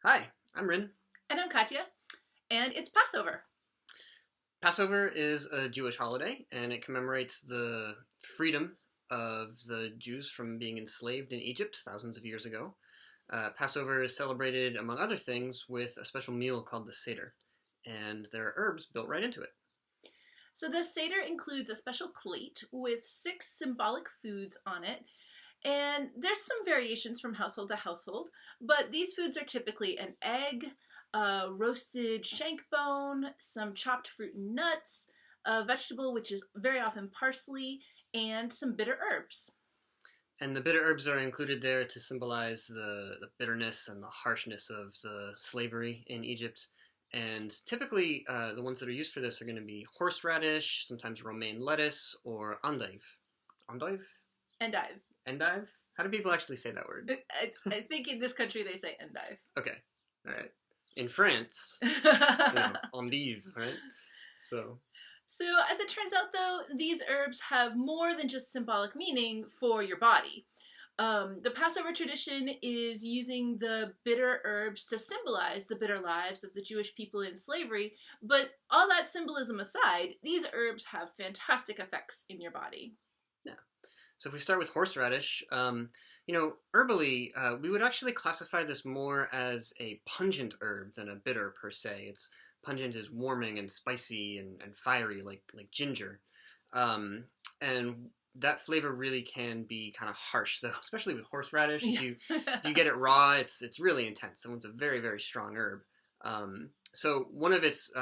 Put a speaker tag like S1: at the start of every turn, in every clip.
S1: Hi, I'm Rin.
S2: And I'm Katya, and it's Passover.
S1: Passover is a Jewish holiday, and it commemorates the freedom of the Jews from being enslaved in Egypt thousands of years ago. Passover is celebrated, among other things, with a special meal called the Seder, and there are herbs built right into it.
S2: So the Seder includes a special plate with 6 symbolic foods on it, and there's some variations from household to household, but these foods are typically an egg, a roasted shank bone, some chopped fruit and nuts, a vegetable which is very often parsley, and some bitter herbs.
S1: And the bitter herbs are included there to symbolize the bitterness and the harshness of the slavery in Egypt. And typically, the ones that are used for this are going to be horseradish, sometimes romaine lettuce, or endive. Endive?
S2: Endive.
S1: Endive? How do people actually say that word?
S2: I think in this country they say endive.
S1: Okay, all right. In France, endive, right? So,
S2: So, as it turns out, though, these herbs have more than just symbolic meaning for your body. The Passover tradition is using the bitter herbs to symbolize the bitter lives of the Jewish people in slavery, but all that symbolism aside, these herbs have fantastic effects in your body.
S1: yeah. So if we start with horseradish, herbally, we would actually classify this more as a pungent herb than a bitter per se. It's pungent is warming and spicy and fiery, like ginger, and that flavor really can be kind of harsh, though, especially with horseradish.
S2: Yeah.
S1: If you get it raw, it's really intense. That one's a very very strong herb. So one of its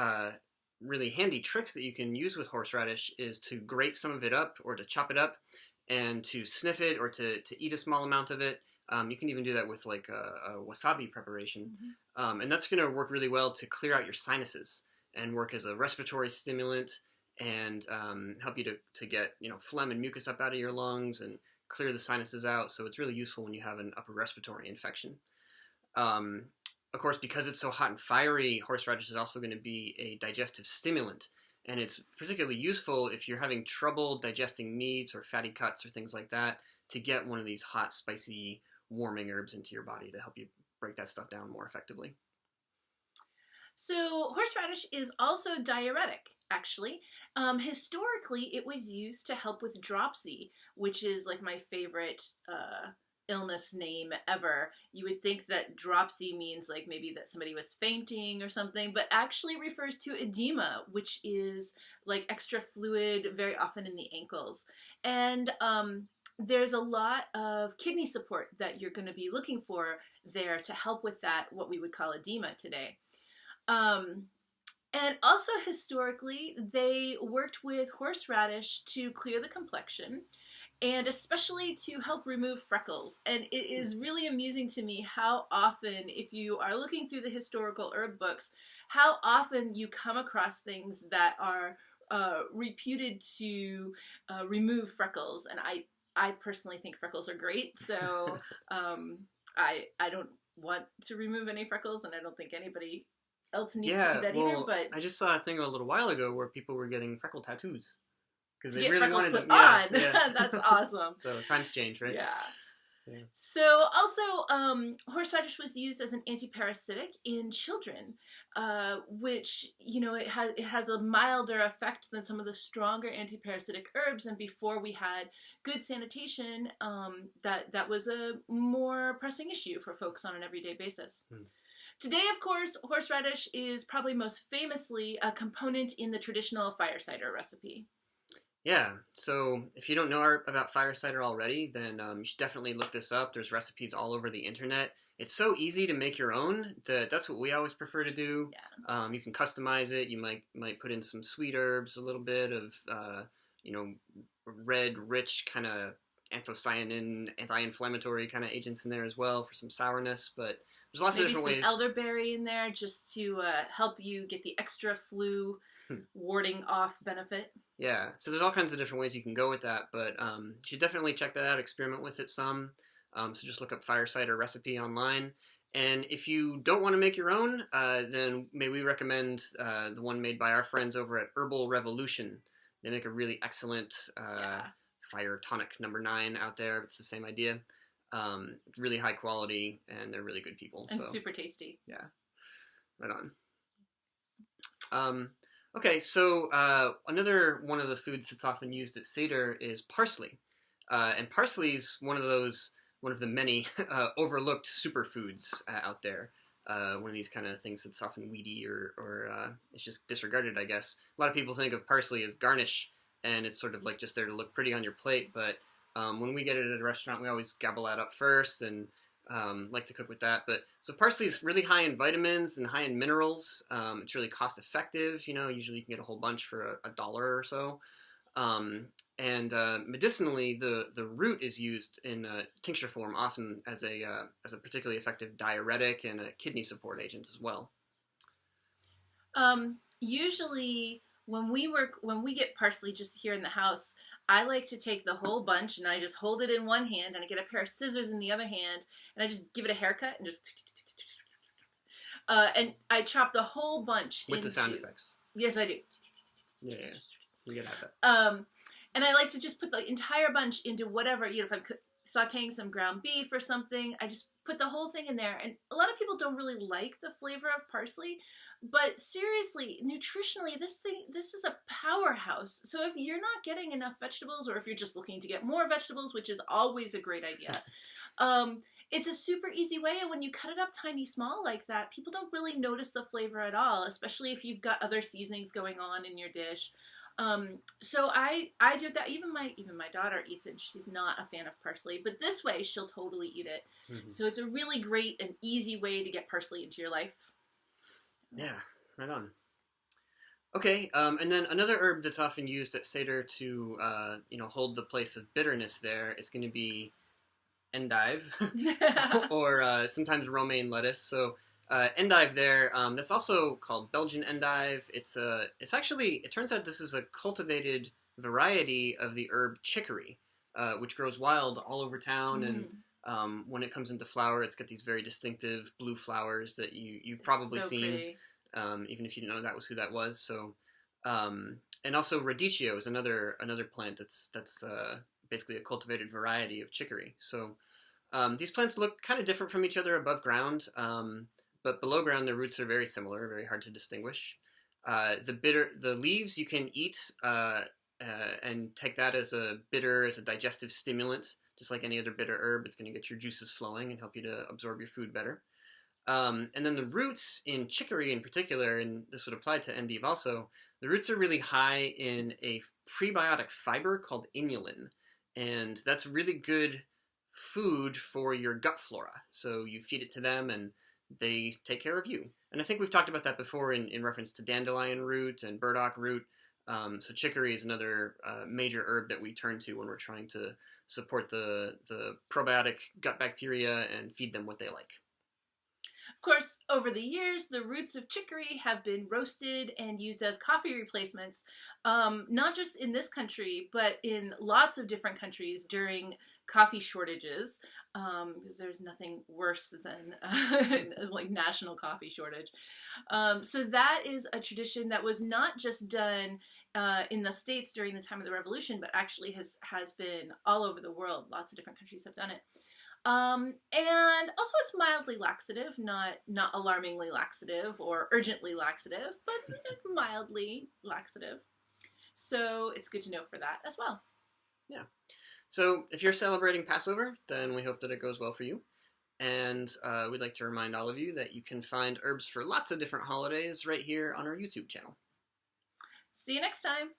S1: really handy tricks that you can use with horseradish is to grate some of it up or to chop it up and to sniff it or to eat a small amount of it. You can even do that with like a wasabi preparation. And that's going to work really well to clear out your sinuses and work as a respiratory stimulant and help you to get phlegm and mucus up out of your lungs and clear the sinuses out. So it's really useful when you have an upper respiratory infection. Of course, because it's so hot and fiery, horseradish is also going to be a digestive stimulant. And it's particularly useful if you're having trouble digesting meats or fatty cuts or things like that, to get one of these hot, spicy, warming herbs into your body to help you break that stuff down more effectively.
S2: So, horseradish is also diuretic, actually. Historically, it was used to help with dropsy, which is like my favorite illness name ever. You would think that dropsy means like maybe that somebody was fainting or something, but actually refers to edema, which is like extra fluid, very often in the ankles. And there's a lot of kidney support that you're going to be looking for there to help with that, what we would call edema today. And also historically, they worked with horseradish to clear the complexion and especially to help remove freckles. And it is really amusing to me how often, if you are looking through the historical herb books, how often you come across things that are reputed to remove freckles. And I personally think freckles are great, so I don't want to remove any freckles, and I don't think anybody else needs to do that either. But
S1: I just saw a thing a little while ago where people were getting freckle tattoos because
S2: to
S1: they
S2: get
S1: really
S2: freckles
S1: wanted
S2: put
S1: them.
S2: on,
S1: Yeah.
S2: that's awesome.
S1: So times change, right?
S2: Yeah.
S1: Yeah.
S2: So also, horseradish was used as an antiparasitic in children, which it has a milder effect than some of the stronger antiparasitic herbs. And before we had good sanitation, that was a more pressing issue for folks on an everyday basis. Today, of course, horseradish is probably most famously a component in the traditional fire cider recipe.
S1: Yeah, so if you don't know about fire cider already, then you should definitely look this up. There's recipes all over the internet. It's so easy to make your own that that's what we always prefer to do.
S2: Yeah.
S1: You can customize it. You might put in some sweet herbs, a little bit of red, rich kind of anthocyanin, anti-inflammatory kind of agents in there as well for some sourness. But there's lots of
S2: Maybe
S1: different
S2: some
S1: ways.
S2: elderberry in there just to help you get the extra flu warding off benefit.
S1: Yeah, so there's all kinds of different ways you can go with that, but you should definitely check that out, experiment with it some. So just look up fire cider recipe online. And if you don't want to make your own, then maybe we recommend the one made by our friends over at Herbal Revolution. They make a really excellent fire tonic #9 out there. It's the same idea. Really high quality, and they're really good people.
S2: And
S1: so
S2: super tasty.
S1: yeah, right on. Okay, so another one of the foods that's often used at Seder is parsley. And parsley is one of the many overlooked superfoods out there. One of these kind of things that's often weedy or it's just disregarded, I guess. A lot of people think of parsley as garnish, and it's sort of like just there to look pretty on your plate. But when we get it at a restaurant, we always gobble that up first and like to cook with that. But so parsley is really high in vitamins and high in minerals. It's really cost effective. Usually you can get a whole bunch for $1 or so. And medicinally, the root is used in tincture form, often as a particularly effective diuretic and a kidney support agent as well.
S2: Usually, when we get parsley just here in the house, I like to take the whole bunch and I just hold it in one hand and I get a pair of scissors in the other hand and I just give it a haircut and just and I chop the whole bunch
S1: with the sound effects.
S2: Yes, I do.
S1: Yeah, we gotta have that.
S2: And I like to just put the entire bunch into whatever, if I'm sauteing some ground beef or something, I just put the whole thing in there. And a lot of people don't really like the flavor of parsley, but seriously, nutritionally, this is a powerhouse. So if you're not getting enough vegetables, or if you're just looking to get more vegetables, which is always a great idea, it's a super easy way. And when you cut it up tiny small like that, people don't really notice the flavor at all, especially if you've got other seasonings going on in your dish. So I do that. Even my daughter eats it. She's not a fan of parsley, but this way she'll totally eat it. Mm-hmm. So it's a really great and easy way to get parsley into your life.
S1: Yeah, right on. Okay, and then another herb that's often used at Seder to hold the place of bitterness there is going to be endive, or sometimes romaine lettuce. So endive there, that's also called Belgian endive. It's actually, it turns out this is a cultivated variety of the herb chicory, which grows wild all over town. And when it comes into flower, it's got these very distinctive blue flowers that you've probably seen, even if you didn't know that was who that was. So, and also Radicchio is another plant that's basically a cultivated variety of chicory. So these plants look kind of different from each other above ground. But below ground, the roots are very similar, very hard to distinguish. The leaves you can eat and take that as a digestive stimulant, just like any other bitter herb. It's going to get your juices flowing and help you to absorb your food better. And then the roots in chicory in particular, and this would apply to endive also, the roots are really high in a prebiotic fiber called inulin. And that's really good food for your gut flora. So you feed it to them and they take care of you. And I think we've talked about that before in reference to dandelion root and burdock root. So chicory is another major herb that we turn to when we're trying to support the probiotic gut bacteria and feed them what they like.
S2: Of course, over the years, the roots of chicory have been roasted and used as coffee replacements, not just in this country, but in lots of different countries during coffee shortages, because there's nothing worse than like national coffee shortage. So that is a tradition that was not just done in the States during the time of the Revolution, but actually has been all over the world. Lots of different countries have done it. And also it's mildly laxative, not alarmingly laxative or urgently laxative, but mildly laxative. So it's good to know for that as well.
S1: Yeah. So if you're celebrating Passover, then we hope that it goes well for you. And we'd like to remind all of you that you can find herbs for lots of different holidays right here on our YouTube channel.
S2: See you next time.